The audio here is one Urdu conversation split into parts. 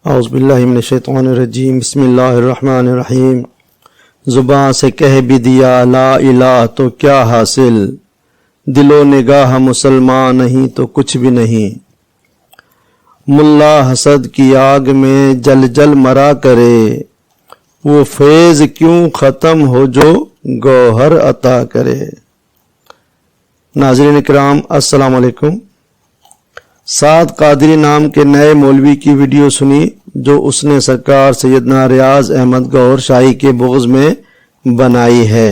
اعوذ باللہ من الشیطان الرجیم، بسم اللہ الرحمن الرحیم۔ زباں سے کہہ بھی دیا لا الہ تو کیا حاصل، دل و نگاہ مسلمان نہیں تو کچھ بھی نہیں۔ ملا حسد کی آگ میں جل جل مرا کرے، وہ فیض کیوں ختم ہو جو گوہر عطا کرے۔ ناظرین اکرام، السلام علیکم۔ سعد قادری نام کے نئے مولوی کی ویڈیو سنی جو اس نے سرکار سیدنا ریاض احمد گوہر شاہی کے بغض میں بنائی ہے،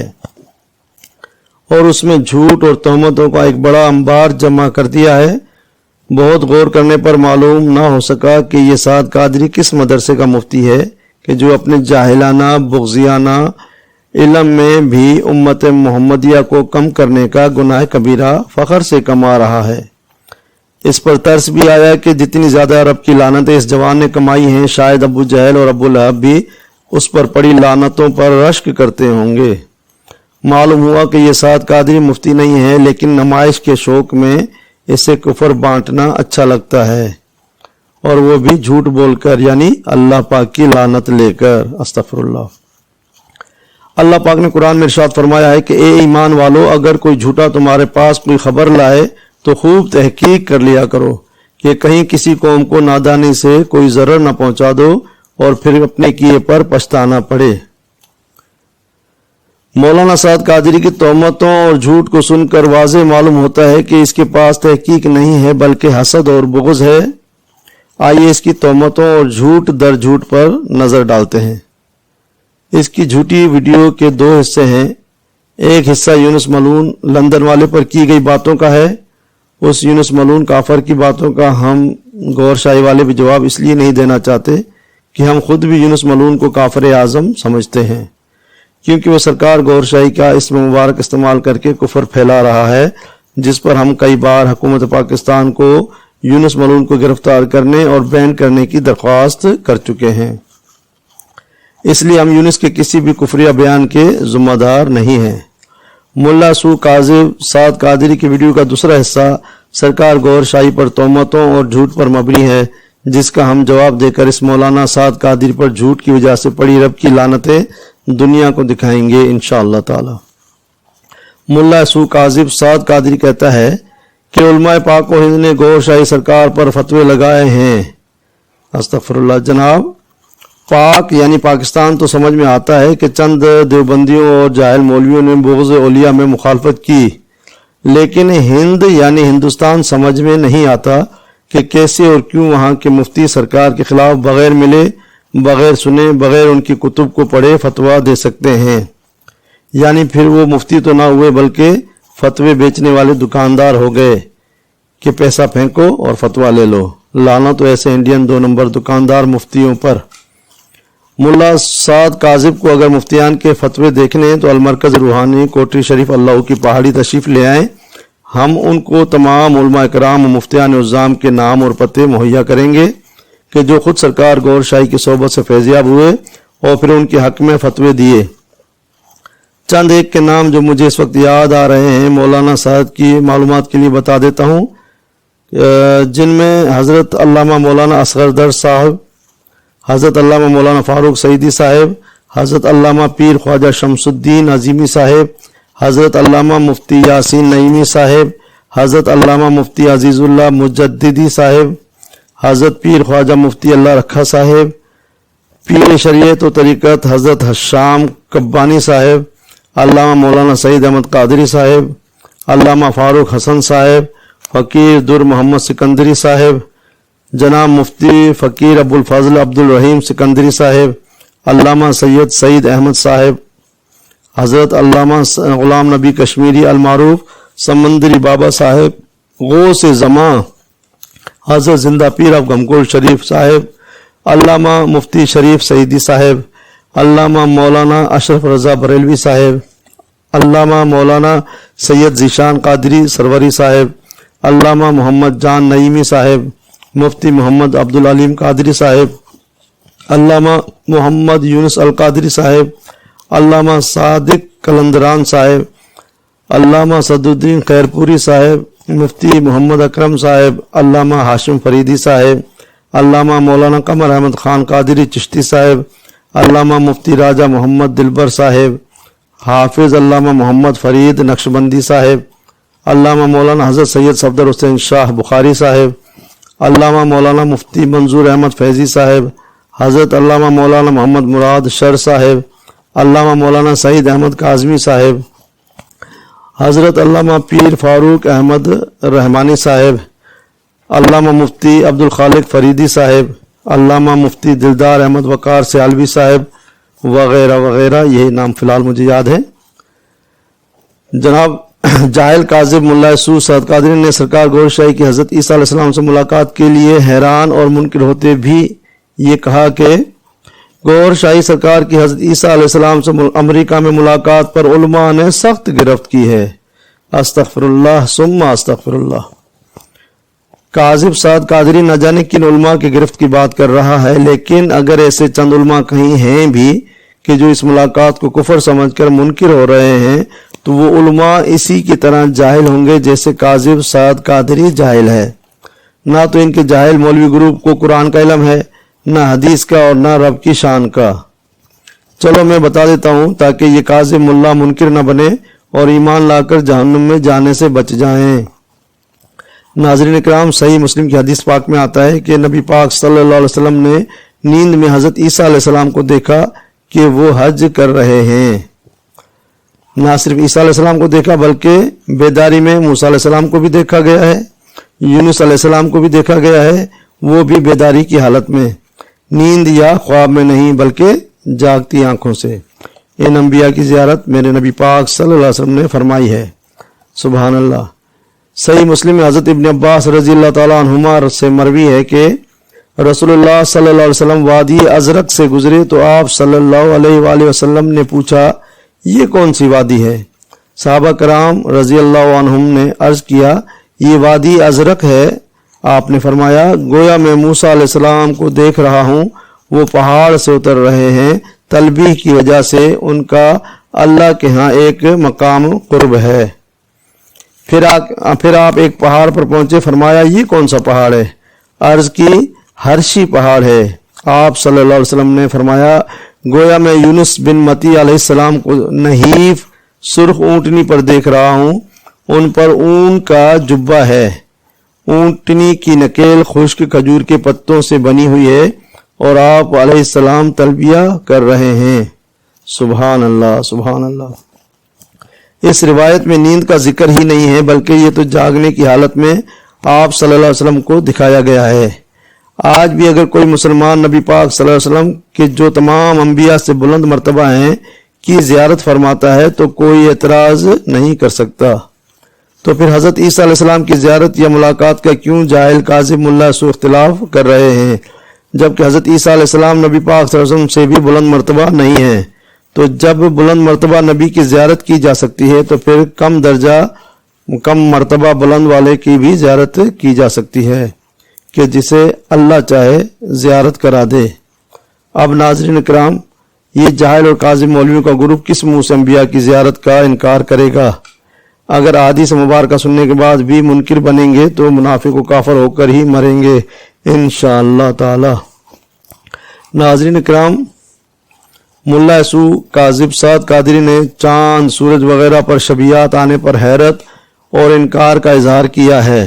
اور اس میں جھوٹ اور تہمتوں کا ایک بڑا انبار جمع کر دیا ہے۔ بہت غور کرنے پر معلوم نہ ہو سکا کہ یہ سعد قادری کس مدرسے کا مفتی ہے کہ جو اپنے جاہلانہ بغضیانہ علم میں بھی امت محمدیہ کو کم کرنے کا گناہ کبیرہ فخر سے کما رہا ہے۔ اس پر ترس بھی آیا کہ جتنی زیادہ عرب کی لعنتیں اس جوان نے کمائی ہیں، شاید ابو جہل اور ابو لہب بھی اس پر پڑی لعنتوں پر رشک کرتے ہوں گے۔ معلوم ہوا کہ یہ سعد قادری مفتی نہیں ہے، لیکن نمائش کے شوق میں اسے کفر بانٹنا اچھا لگتا ہے، اور وہ بھی جھوٹ بول کر، یعنی اللہ پاک کی لعنت لے کر۔ استغفر اللہ۔ اللہ پاک نے قرآن میں ارشاد فرمایا ہے کہ اے ایمان والو، اگر کوئی جھوٹا تمہارے پاس کوئی خبر لائے تو خوب تحقیق کر لیا کرو کہ کہیں کسی قوم کو نادانی سے کوئی ضرر نہ پہنچا دو اور پھر اپنے کیے پر پچھتانا پڑے۔ مولانا سعد قادری کی تہمتوں اور جھوٹ کو سن کر واضح معلوم ہوتا ہے کہ اس کے پاس تحقیق نہیں ہے بلکہ حسد اور بغض ہے۔ آئیے اس کی تہمتوں اور جھوٹ در جھوٹ پر نظر ڈالتے ہیں۔ اس کی جھوٹی ویڈیو کے دو حصے ہیں۔ ایک حصہ یونس ملعون لندن والے پر کی گئی باتوں کا ہے۔ اس یونس ملعون کافر کی باتوں کا ہم گوہر شاہی والے بھی جواب اس لیے نہیں دینا چاہتے کہ ہم خود بھی یونس ملعون کو کافر اعظم سمجھتے ہیں، کیونکہ وہ سرکار گوہر شاہی کا اسم مبارک استعمال کر کے کفر پھیلا رہا ہے، جس پر ہم کئی بار حکومت پاکستان کو یونس ملعون کو گرفتار کرنے اور بین کرنے کی درخواست کر چکے ہیں۔ اس لیے ہم یونس کے کسی بھی کفریہ بیان کے ذمہ دار نہیں ہیں۔ ملا سو کاذب سعد قادری کی ویڈیو کا دوسرا حصہ سرکار گوہر شاہی پر تہمتوں اور جھوٹ پر مبنی ہے، جس کا ہم جواب دے کر اس مولانا سعد قادری پر جھوٹ کی وجہ سے پڑی رب کی لعنتیں دنیا کو دکھائیں گے انشاءاللہ تعالی۔ ملا سو کاذب سعد قادری کہتا ہے کہ علماء پاک و ہند نے گوہر شاہی سرکار پر فتوے لگائے ہیں۔ استغفر اللہ۔ جناب، پاک یعنی پاکستان تو سمجھ میں آتا ہے کہ چند دیوبندیوں اور جاہل مولویوں نے بغض اولیاء میں مخالفت کی، لیکن ہند یعنی ہندوستان سمجھ میں نہیں آتا کہ کیسے اور کیوں وہاں کے مفتی سرکار کے خلاف بغیر ملے، بغیر سنے، بغیر ان کی کتب کو پڑھے فتویٰ دے سکتے ہیں۔ یعنی پھر وہ مفتی تو نہ ہوئے بلکہ فتوے بیچنے والے دکاندار ہو گئے کہ پیسہ پھینکو اور فتویٰ لے لو۔ لعنت تو ایسے انڈین 2 نمبر دکاندار مفتیوں پر۔ ملا سعد کاذب کو اگر مفتیان کے فتوے دیکھنے ہیں تو المرکز روحانی کوٹری شریف اللہ کی پہاڑی تشریف لے آئیں۔ ہم ان کو تمام علماء کرام و مفتیان عظام کے نام اور پتے مہیا کریں گے کہ جو خود سرکار گوہر شاہی کی صحبت سے فیضیاب ہوئے اور پھر ان کے حق میں فتوے دیے۔ چند ایک کے نام جو مجھے اس وقت یاد آ رہے ہیں مولانا سعد کی معلومات کے لیے بتا دیتا ہوں، جن میں حضرت علامہ مولانا اصغر درد صاحب، حضرت علامہ مولانا فاروق سعیدی صاحب، حضرت علامہ پیر خواجہ شمس الدین عظیمی صاحب، حضرت علامہ مفتی یاسین نعیمی صاحب، حضرت علامہ مفتی عزیز اللہ مجددی صاحب، حضرت پیر خواجہ مفتی اللہ رکھا صاحب، پیر شریعت و طریقت حضرت حشام کبانی صاحب، علامہ مولانا سعید احمد قادری صاحب، علامہ فاروق حسن صاحب، فقیر در محمد سکندری صاحب، جناب مفتی فقیر ابو الفضل عبد الرحیم سکندری صاحب، علامہ سید سعید احمد صاحب، حضرت علامہ غلام نبی کشمیری المعروف سمندری بابا صاحب، غوث زماں حضرت زندہ پیر آف گمکول شریف صاحب، علامہ مفتی شریف سعیدی صاحب، علامہ مولانا اشرف رضا بریلوی صاحب، علامہ مولانا سید ذیشان قادری سروری صاحب، علامہ محمد جان نعیمی صاحب، مفتی محمد عبدالعلیم قادری صاحب، علامہ محمد یونس القادری صاحب، علامہ صادق قلندران صاحب، علامہ صدر الدین خیرپوری صاحب، مفتی محمد اکرم صاحب، علامہ ہاشم فریدی صاحب، علامہ مولانا قمر احمد خان قادری چشتی صاحب، علامہ مفتی راجہ محمد دلبر صاحب، حافظ علامہ محمد فرید نقشبندی صاحب، علامہ مولانا حضرت سید صفدر حسین شاہ بخاری صاحب، علامہ مولانا مفتی منظور احمد فیضی صاحب، حضرت علامہ مولانا محمد مراد شر صاحب، علامہ مولانا سعید احمد کاظمی صاحب، حضرت علامہ پیر فاروق احمد رحمانی صاحب، علامہ مفتی عبدالخالق فریدی صاحب، علامہ مفتی دلدار احمد وقار سیالوی صاحب وغیرہ وغیرہ، یہی نام فی الحال مجھے یاد ہے۔ جناب جاہل کاذب ملا یسوع سعد قادری نے سرکار گور شاہی کی حضرت عیسیٰ علیہ السلام سے ملاقات کے لیے حیران اور منکر ہوتے بھی یہ کہا کہ گور شاہی سرکار کی حضرت عیسیٰ علیہ السلام سے امریکہ میں ملاقات پر علماء نے سخت گرفت کی ہے۔ استغفر اللہ ثم استغفر اللہ۔ کاذب سعد قادری نہ جانے کن علماء کی گرفت کی بات کر رہا ہے، لیکن اگر ایسے چند علماء کہیں ہیں بھی کہ جو اس ملاقات کو کفر سمجھ کر منکر ہو رہے ہیں تو وہ علماء اسی کی طرح جاہل ہوں گے جیسے کاذب سعد قادری جاہل ہے۔ نہ تو ان کے جاہل مولوی گروپ کو قرآن کا علم ہے، نہ حدیث کا اور نہ رب کی شان کا۔ چلو میں بتا دیتا ہوں تاکہ یہ کاذب ملا منکر نہ بنے اور ایمان لا کر جہنم میں جانے سے بچ جائیں۔ ناظرین اکرام، صحیح مسلم کی حدیث پاک میں آتا ہے کہ نبی پاک صلی اللہ علیہ وسلم نے نیند میں حضرت عیسیٰ علیہ السلام کو دیکھا کہ وہ حج کر رہے ہیں۔ نہ صرف عیسیٰ علیہ السلام کو دیکھا بلکہ بیداری میں موسیٰ علیہ السلام کو بھی دیکھا گیا ہے، یونس علیہ السلام کو بھی دیکھا گیا ہے، وہ بھی بیداری کی حالت میں، نیند یا خواب میں نہیں بلکہ جاگتی آنکھوں سے۔ ان انبیاء کی زیارت میرے نبی پاک صلی اللہ علیہ وسلم نے فرمائی ہے۔ سبحان اللہ۔ صحیح مسلم میں حضرت ابن عباس رضی اللہ تعالیٰ عنہما سے مروی ہے کہ رسول اللہ صلی اللہ علیہ وسلم وادی ازرق سے گزرے تو آپ صلی اللہ علیہ وآلہ وسلم نے پوچھا یہ کون سی وادی ہے؟ صحابہ کرام رضی اللہ عنہم نے عرض کیا یہ وادی ازرق ہے۔ آپ نے فرمایا گویا میں موسیٰ علیہ السلام کو دیکھ رہا ہوں، وہ پہاڑ سے اتر رہے ہیں، تلبیہ کی وجہ سے ان کا اللہ کے ہاں ایک مقام قرب ہے۔ پھر آپ ایک پہاڑ پر پہنچے، فرمایا یہ کون سا پہاڑ ہے؟ عرض کی ہرشی پہاڑ ہے۔ آپ صلی اللہ علیہ وسلم نے فرمایا گویا میں یونس بن متی علیہ السلام کو نحیف سرخ اونٹنی پر دیکھ رہا ہوں، ان پر اون کا جبہ ہے، اونٹنی کی نکیل خشک کھجور کے پتوں سے بنی ہوئی ہے اور آپ علیہ السلام تلبیہ کر رہے ہیں۔ سبحان اللہ سبحان اللہ۔ اس روایت میں نیند کا ذکر ہی نہیں ہے بلکہ یہ تو جاگنے کی حالت میں آپ صلی اللہ علیہ وسلم کو دکھایا گیا ہے۔ آج بھی اگر کوئی مسلمان نبی پاک صلی اللہ علیہ وسلم کے جو تمام انبیاء سے بلند مرتبہ ہیں کی زیارت فرماتا ہے تو کوئی اعتراض نہیں کر سکتا، تو پھر حضرت عیسیٰ علیہ السلام کی زیارت یا ملاقات کا کیوں جاہل کاذب ملا یسوع اختلاف کر رہے ہیں، جبکہ حضرت عیسیٰ علیہ السلام نبی پاک صلی اللہ علیہ وسلم سے بھی بلند مرتبہ نہیں ہیں؟ تو جب بلند مرتبہ نبی کی زیارت کی جا سکتی ہے تو پھر کم درجہ کم مرتبہ بلند والے کی بھی زیارت کی جا سکتی ہے کہ جسے اللہ چاہے زیارت کرا دے۔ اب ناظرین اکرام، یہ جاہل اور کاذب مولویوں کا گروپ کس منہ سے انبیاء کی زیارت کا انکار کرے گا؟ اگر احادیث مبارکہ سننے کے بعد بھی منکر بنیں گے تو منافق و کافر ہو کر ہی مریں گے انشاءاللہ تعالی۔ ناظرین اکرام، ملا یسوع کاذب سعد قادری نے چاند، سورج وغیرہ پر شبیہات آنے پر حیرت اور انکار کا اظہار کیا ہے۔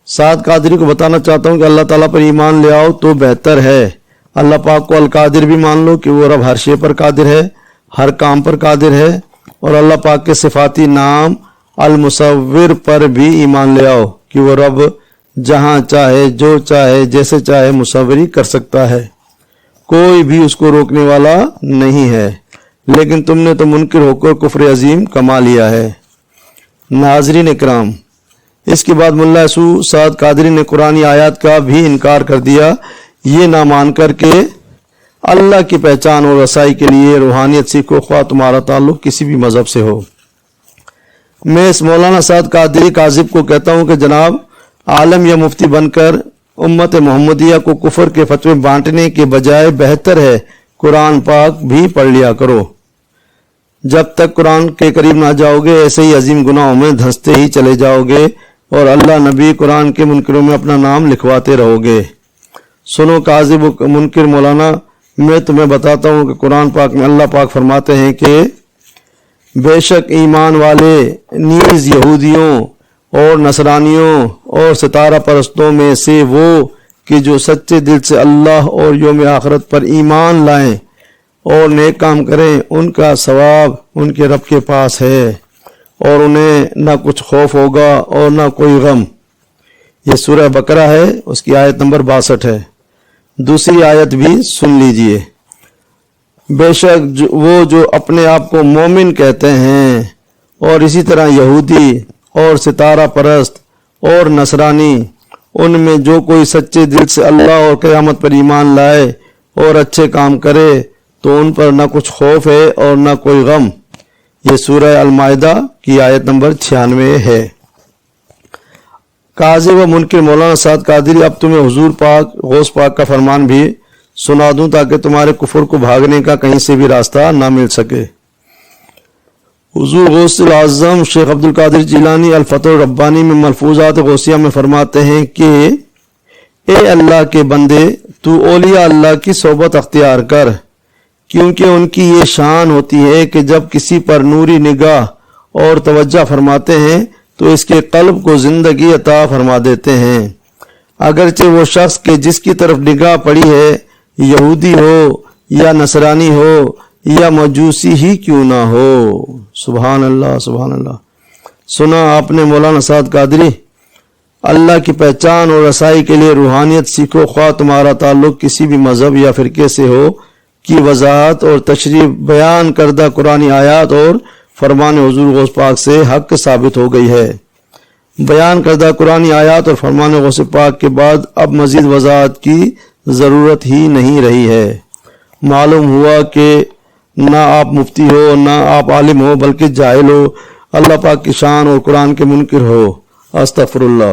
سعد قادری کو بتانا چاہتا ہوں کہ اللہ تعالیٰ پر ایمان لے آؤ تو بہتر ہے۔ اللہ پاک کو القادر بھی مان لو کہ وہ رب ہر شے پر قادر ہے، ہر کام پر قادر ہے، اور اللہ پاک کے صفاتی نام المصور پر بھی ایمان لے آؤ کہ وہ رب جہاں چاہے، جو چاہے، جیسے چاہے مصوری کر سکتا ہے، کوئی بھی اس کو روکنے والا نہیں ہے، لیکن تم نے تو منکر ہو کر کفر عظیم کما لیا ہے۔ ناظرین اکرام، اس کے بعد ملا یسوع سعد قادری نے قرآنی آیات کا بھی انکار کر دیا، یہ نہ مان کر کہ اللہ کی پہچان اور رسائی کے لیے روحانیت سیکھو، خواہ تمہارا تعلق کسی بھی مذہب سے ہو۔ میں اس مولانا سعد قادری کاذب کو کہتا ہوں کہ جناب، عالم یا مفتی بن کر امت محمدیہ کو کفر کے فتوے بانٹنے کے بجائے بہتر ہے قرآن پاک بھی پڑھ لیا کرو۔ جب تک قرآن کے قریب نہ جاؤ گے ایسے ہی عظیم گناہوں میں دھنستے ہی چلے جاؤ گے اور اللہ نبی قرآن کے منکروں میں اپنا نام لکھواتے رہو گے۔ سنو کاذب و منکر مولانا، میں تمہیں بتاتا ہوں کہ قرآن پاک میں اللہ پاک فرماتے ہیں کہ بے شک ایمان والے نیز یہودیوں اور نصرانیوں اور ستارہ پرستوں میں سے وہ کہ جو سچے دل سے اللہ اور یوم آخرت پر ایمان لائیں اور نیک کام کریں، ان کا ثواب ان کے رب کے پاس ہے اور انہیں نہ کچھ خوف ہوگا اور نہ کوئی غم۔ یہ سورہ بقرہ ہے، اس کی آیت نمبر 62 ہے۔ دوسری آیت بھی سن لیجئے۔ بے شک وہ جو اپنے آپ کو مومن کہتے ہیں اور اسی طرح یہودی اور ستارہ پرست اور نصرانی، ان میں جو کوئی سچے دل سے اللہ اور قیامت پر ایمان لائے اور اچھے کام کرے تو ان پر نہ کچھ خوف ہے اور نہ کوئی غم۔ یہ سورہ المائدہ کی آیت نمبر 96 ہے۔ کاذب و منکر مولانا سعد قادری، اب تمہیں حضور پاک غوث پاک کا فرمان بھی سنا دوں تاکہ تمہارے کفر کو بھاگنے کا کہیں سے بھی راستہ نہ مل سکے۔ حضور غوث الاعظم شیخ عبد القادر جیلانی الفتح الربانی میں ملفوظات غوثیہ میں فرماتے ہیں کہ اے اللہ کے بندے، تو اولیاء اللہ کی صحبت اختیار کر، کیونکہ ان کی یہ شان ہوتی ہے کہ جب کسی پر نوری نگاہ اور توجہ فرماتے ہیں تو اس کے قلب کو زندگی عطا فرما دیتے ہیں، اگرچہ وہ شخص کہ جس کی طرف نگاہ پڑی ہے یہودی ہو یا نصرانی ہو یا مجوسی ہی کیوں نہ ہو۔ سبحان اللہ، سبحان اللہ۔ سنا آپ نے مولانا سعد قادری، اللہ کی پہچان اور رسائی کے لیے روحانیت سیکھو، خواہ تمہارا تعلق کسی بھی مذہب یا فرقے سے ہو، کی وضاحت اور تشریح بیان کردہ قرآنی آیات اور فرمان حضور غوث پاک سے حق ثابت ہو گئی ہے۔ بیان کردہ قرآنی آیات اور فرمان غوث پاک کے بعد اب مزید وضاحت کی ضرورت ہی نہیں رہی ہے۔ معلوم ہوا کہ نہ آپ مفتی ہو، نہ آپ عالم ہو، بلکہ جاہل ہو، اللہ پاک کی شان اور قرآن کے منکر ہو۔ استغفر اللہ۔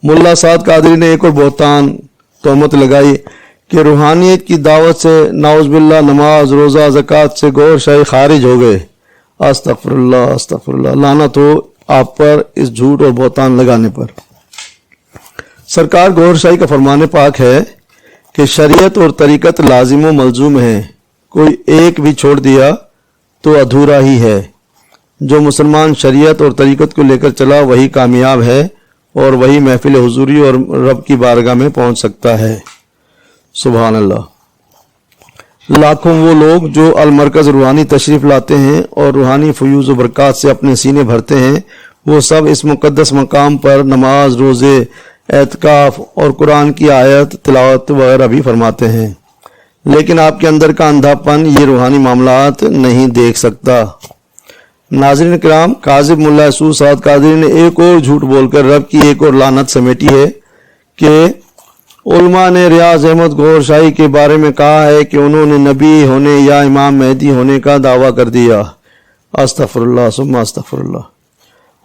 ملا سعد قادری نے ایک اور بہتان تہمت لگائی کہ روحانیت کی دعوت سے نعوذ باللہ نماز، روزہ، زکوٰۃ سے گور شاہی خارج ہو گئے۔ استغفر اللہ، استغفر اللہ۔ لعنت ہو آپ پر اس جھوٹ اور بہتان لگانے پر۔ سرکار گور شاہی کا فرمان پاک ہے کہ شریعت اور طریقت لازم و ملزوم ہے، کوئی ایک بھی چھوڑ دیا تو ادھورا ہی ہے۔ جو مسلمان شریعت اور طریقت کو لے کر چلا وہی کامیاب ہے اور وہی محفل حضوری اور رب کی بارگاہ میں پہنچ سکتا ہے۔ سبحان اللہ۔ لاکھوں وہ لوگ جو المرکز روحانی تشریف لاتے ہیں اور روحانی فیوز و برکات سے اپنے سینے بھرتے ہیں، وہ سب اس مقدس مقام پر نماز، روزے، اعتکاف اور قرآن کی آیت تلاوت وغیرہ بھی فرماتے ہیں، لیکن آپ کے اندر کا اندھا پن یہ روحانی معاملات نہیں دیکھ سکتا۔ ناظرین کرام، کاذب ملا سعود سعد قادری نے ایک اور جھوٹ بول کر رب کی ایک اور لعنت سمیٹی ہے کہ علماء نے ریاض احمد گور شاہی کے بارے میں کہا ہے کہ انہوں نے نبی ہونے یا امام مہدی ہونے کا دعویٰ کر دیا۔ استغفر اللہ ثم استغفر اللہ۔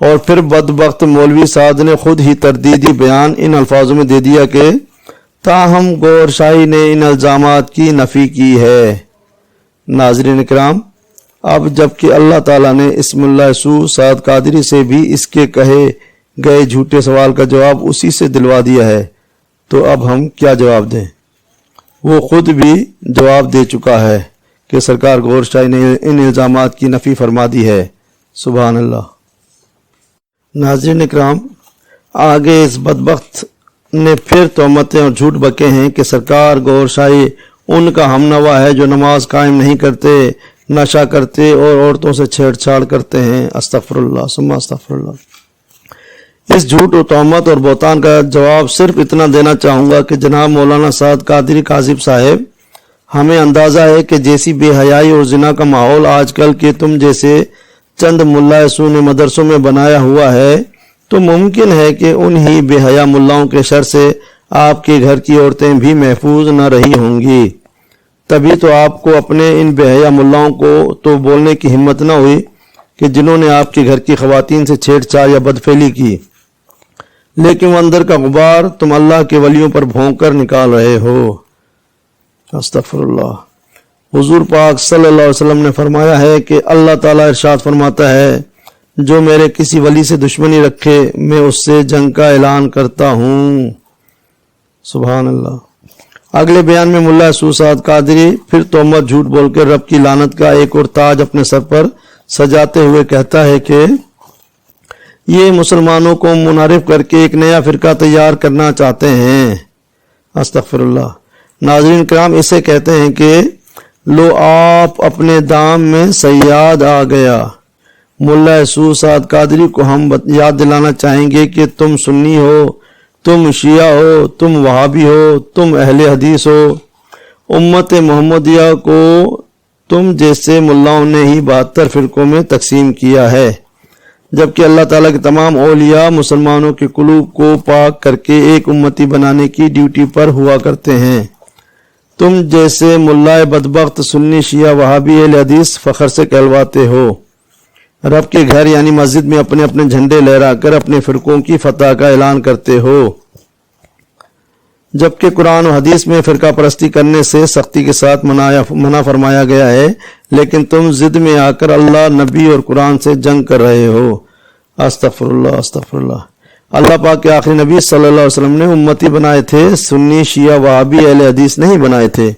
اور پھر بدبخت مولوی سعد نے خود ہی تردیدی بیان ان الفاظوں میں دے دیا کہ تاہم گور شاہی نے ان الزامات کی نفی کی ہے۔ ناظرین کرام، اب جبکہ اللہ تعالیٰ نے اسم اللہ سعود سعد قادری سے بھی اس کے کہے گئے جھوٹے سوال کا جواب اسی سے دلوا دیا ہے، تو اب ہم کیا جواب دیں؟ وہ خود بھی جواب دے چکا ہے کہ سرکار گور شاہی نے ان الزامات کی نفی فرما دی ہے۔ سبحان اللہ۔ ناظرین اکرام، آگے اس بدبخت نے پھر تہمتیں اور جھوٹ بکے ہیں کہ سرکار گور شاہی ان کا ہم نوا ہے جو نماز قائم نہیں کرتے، نشہ کرتے اور عورتوں سے چھیڑ چھاڑ کرتے ہیں۔ استغفر اللہ ثم استغفر اللہ۔ اس جھوٹ و تہمت اور بہتان کا جواب صرف اتنا دینا چاہوں گا کہ جناب مولانا سعد قادری کاذب صاحب، ہمیں اندازہ ہے کہ جیسی بے حیائی اور زنا کا ماحول آج کل کے تم جیسے چند ملا سو نے مدرسوں میں بنایا ہوا ہے، تو ممکن ہے کہ انہی بے حیا ملاؤں کے شر سے آپ کے گھر کی عورتیں بھی محفوظ نہ رہی ہوں گی۔ تبھی تو آپ کو اپنے ان بے حیا ملاؤں کو تو بولنے کی ہمت نہ ہوئی کہ جنہوں نے آپ کے گھر کی خواتین سے چھیڑ چھاڑ یا بدفعلی کی، لیکن وہ اندر کا غبار تم اللہ کے ولیوں پر بھونک کر نکال رہے ہو۔ استغفر اللہ۔ حضور پاک صلی اللہ علیہ وسلم نے فرمایا ہے کہ اللہ تعالیٰ ارشاد فرماتا ہے، جو میرے کسی ولی سے دشمنی رکھے میں اس سے جنگ کا اعلان کرتا ہوں۔ سبحان اللہ۔ اگلے بیان میں ملا اسود سعد قادری پھر تہمت جھوٹ بول کر رب کی لعنت کا ایک اور تاج اپنے سر پر سجاتے ہوئے کہتا ہے کہ یہ مسلمانوں کو منحرف کر کے ایک نیا فرقہ تیار کرنا چاہتے ہیں۔ استغفر اللہ۔ ناظرین کرام، اسے کہتے ہیں کہ لو آپ اپنے دام میں صیاد آ گیا۔ ملا اسود سعد قادری کو ہم یاد دلانا چاہیں گے کہ تم سنی ہو، تم شیعہ ہو، تم وہابی ہو، تم اہل حدیث ہو، امت محمدیہ کو تم جیسے ملاؤں نے ہی 72 فرقوں میں تقسیم کیا ہے، جبکہ اللہ تعالیٰ کے تمام اولیاء مسلمانوں کے قلوب کو پاک کر کے ایک امتی بنانے کی ڈیوٹی پر ہوا کرتے ہیں۔ تم جیسے ملا بدبخت سنی شیعہ وہابی اہل حدیث فخر سے کہلواتے ہو، رب کے گھر یعنی مسجد میں اپنے اپنے جھنڈے لہرا کر اپنے فرقوں کی فتح کا اعلان کرتے ہو، جبکہ قرآن و حدیث میں فرقہ پرستی کرنے سے سختی کے ساتھ منع فرمایا گیا ہے، لیکن تم ضد میں آ کر اللہ، نبی اور قرآن سے جنگ کر رہے ہو۔ استغفر اللہ، استغفر اللہ۔ اللہ پاک کے آخری نبی صلی اللہ علیہ وسلم نے امتی بنائے تھے، سنی شیعہ وہابی اہل حدیث نہیں بنائے تھے،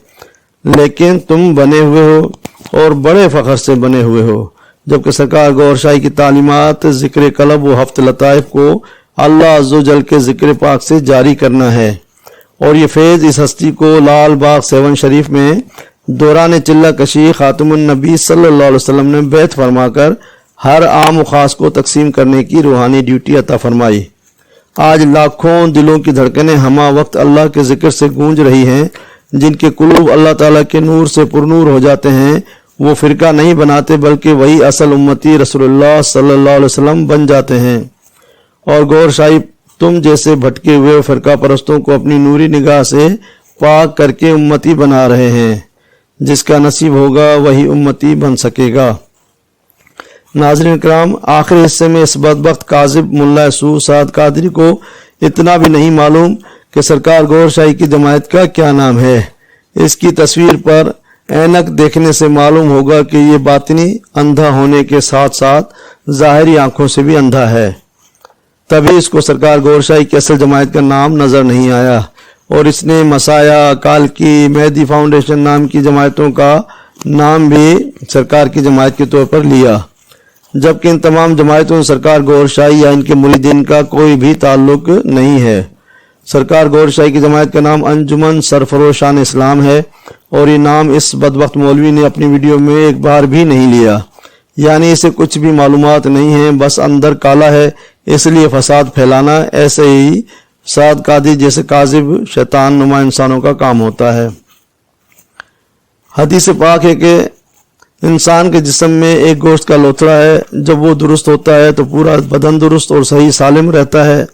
لیکن تم بنے ہوئے ہو اور بڑے فخر سے بنے ہوئے ہو، جبکہ سرکار گور شاہی کی تعلیمات ذکر قلب و ہفت لطائف کو اللہ عز و جل کے ذکر پاک سے جاری کرنا ہے، اور یہ فیض اس ہستی کو لال باغ 7 شریف میں دوران چلہ کشی خاتم النبی صلی اللہ علیہ وسلم نے بیعت فرما کر ہر عام و خاص کو تقسیم کرنے کی روحانی ڈیوٹی عطا فرمائی۔ آج لاکھوں دلوں کی دھڑکنیں ہمہ وقت اللہ کے ذکر سے گونج رہی ہیں، جن کے قلوب اللہ تعالیٰ کے نور سے پرنور ہو جاتے ہیں، وہ فرقہ نہیں بناتے بلکہ وہی اصل امتی رسول اللہ صلی اللہ علیہ وسلم بن جاتے ہیں، اور گور شاہی تم جیسے بھٹکے ہوئے فرقہ پرستوں کو اپنی نوری نگاہ سے پاک کر کے امتی بنا رہے ہیں۔ جس کا نصیب ہوگا وہی امتی بن سکے گا۔ ناظرین کرام، آخری حصے میں اس بدبخت کاذب ملا اسود سعد قادری کو اتنا بھی نہیں معلوم کہ سرکار گور شاہی کی جماعت کا کیا نام ہے۔ اس کی تصویر پر اینک دیکھنے سے معلوم ہوگا کہ یہ باطنی اندھا ہونے کے ساتھ ساتھ ظاہری آنکھوں سے بھی اندھا ہے، تبھی اس کو سرکار گور شاہی کی اصل جماعت کا نام نظر نہیں آیا، اور اس نے مسایا، کالکی، مہدی فاؤنڈیشن نام کی جماعتوں کا نام بھی سرکار کی جماعت کے طور پر لیا، جبکہ ان تمام جماعتوں سے سرکار گور شاہی یا ان کے مریدین کا کوئی بھی تعلق نہیں ہے۔ سرکار گور شاہی کی جماعت کا نام انجمن سرفروشان اسلام ہے، اور یہ نام اس بدبخت مولوی نے اپنی ویڈیو میں ایک بار بھی نہیں لیا، یعنی اسے کچھ بھی معلومات نہیں ہیں، بس اندر کالا ہے، اس لیے فساد پھیلانا ایسے ہی سعد قادری جیسے کاذب شیطان نما انسانوں کا کام ہوتا ہے۔ حدیث پاک ہے کہ انسان کے جسم میں ایک گوشت کا لوتھڑا ہے، جب وہ درست ہوتا ہے تو پورا بدن درست اور صحیح سالم رہتا ہے،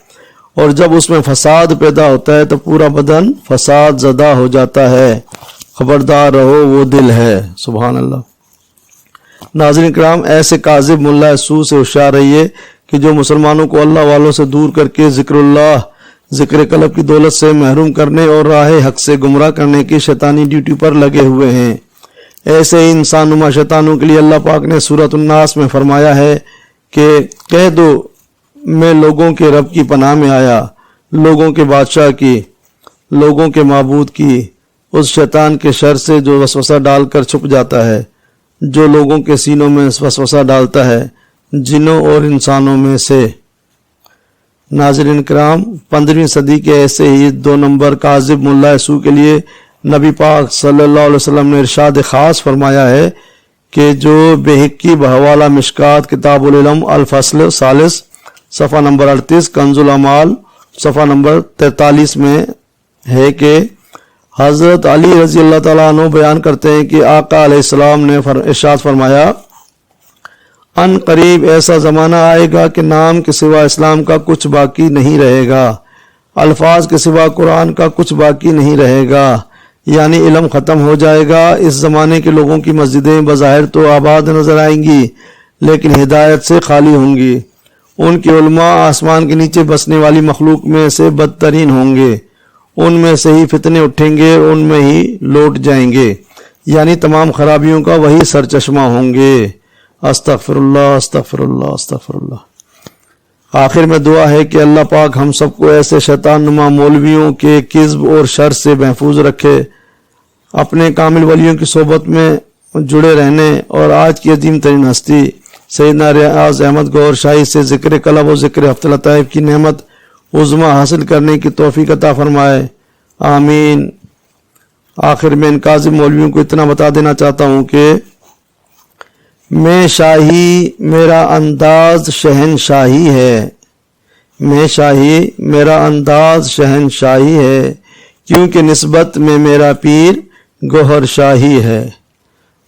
اور جب اس میں فساد پیدا ہوتا ہے تو پورا بدن فساد زدہ ہو جاتا ہے۔ خبردار رہو، وہ دل ہے۔ سبحان اللہ۔ ناظرین کرام، ایسے کاذب ملا اسود سے ہوشیار رہیے کہ جو مسلمانوں کو اللہ والوں سے دور کر کے ذکر اللہ، ذکر قلب کی دولت سے محروم کرنے اور راہ حق سے گمراہ کرنے کی شیطانی ڈیوٹی پر لگے ہوئے ہیں۔ ایسے ہی انسان نما شیطانوں کے لیے اللہ پاک نے سورۃ الناس میں فرمایا ہے کہ کہہ دو میں لوگوں کے رب کی پناہ میں آیا، لوگوں کے بادشاہ کی، لوگوں کے معبود کی، اس شیطان کے شر سے جو وسوسہ ڈال کر چھپ جاتا ہے، جو لوگوں کے سینوں میں وسوسہ ڈالتا ہے، جنوں اور انسانوں میں سے۔ ناظرین کرام، 15ویں صدی کے ایسے ہی 2 نمبر کاذب ملا اسود کے لیے نبی پاک صلی اللہ علیہ وسلم نے ارشاد خاص فرمایا ہے کہ جو بہقی بحوالہ مشکات کتاب العلم الفصل ثالث صفحہ نمبر 38، کنز الاعمال صفحہ نمبر 43 میں ہے کہ حضرت علی رضی اللہ تعالیٰ عنہ بیان کرتے ہیں کہ آقا علیہ السلام نے ارشاد فرمایا، ان قریب ایسا زمانہ آئے گا کہ نام کے سوا اسلام کا کچھ باقی نہیں رہے گا، الفاظ کے سوا قرآن کا کچھ باقی نہیں رہے گا، یعنی علم ختم ہو جائے گا۔ اس زمانے کے لوگوں کی مسجدیں بظاہر تو آباد نظر آئیں گی، لیکن ہدایت سے خالی ہوں گی۔ ان کے علماء آسمان کے نیچے بسنے والی مخلوق میں سے بدترین ہوں گے، ان میں سے ہی فتنے اٹھیں گے، ان میں ہی لوٹ جائیں گے، یعنی تمام خرابیوں کا وہی سرچشمہ ہوں گے۔ استغفر اللہ، استغفر اللہ، استغفر اللہ۔ آخر میں دعا ہے کہ اللہ پاک ہم سب کو ایسے شیطان نما مولویوں کے کذب اور شر سے محفوظ رکھے، اپنے کامل ولیوں کی صحبت میں جڑے رہنے اور آج کی عظیم ترین ہستی سیدنا ریاض احمد گوہر شاہی سے ذکر قلب و ذکر ہفتہ لطائف کی نعمت عظمیٰ حاصل کرنے کی توفیق عطا فرمائے، آمین۔ آخر میں ان کاذب مولویوں کو اتنا بتا دینا چاہتا ہوں کہ میں شاہی میرا انداز شہنشاہی ہے، میں شاہی میرا انداز شہنشاہی ہے، کیونکہ نسبت میں میرا پیر گوہر شاہی ہے،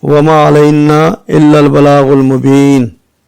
وما علینا الا البلاغ المبین۔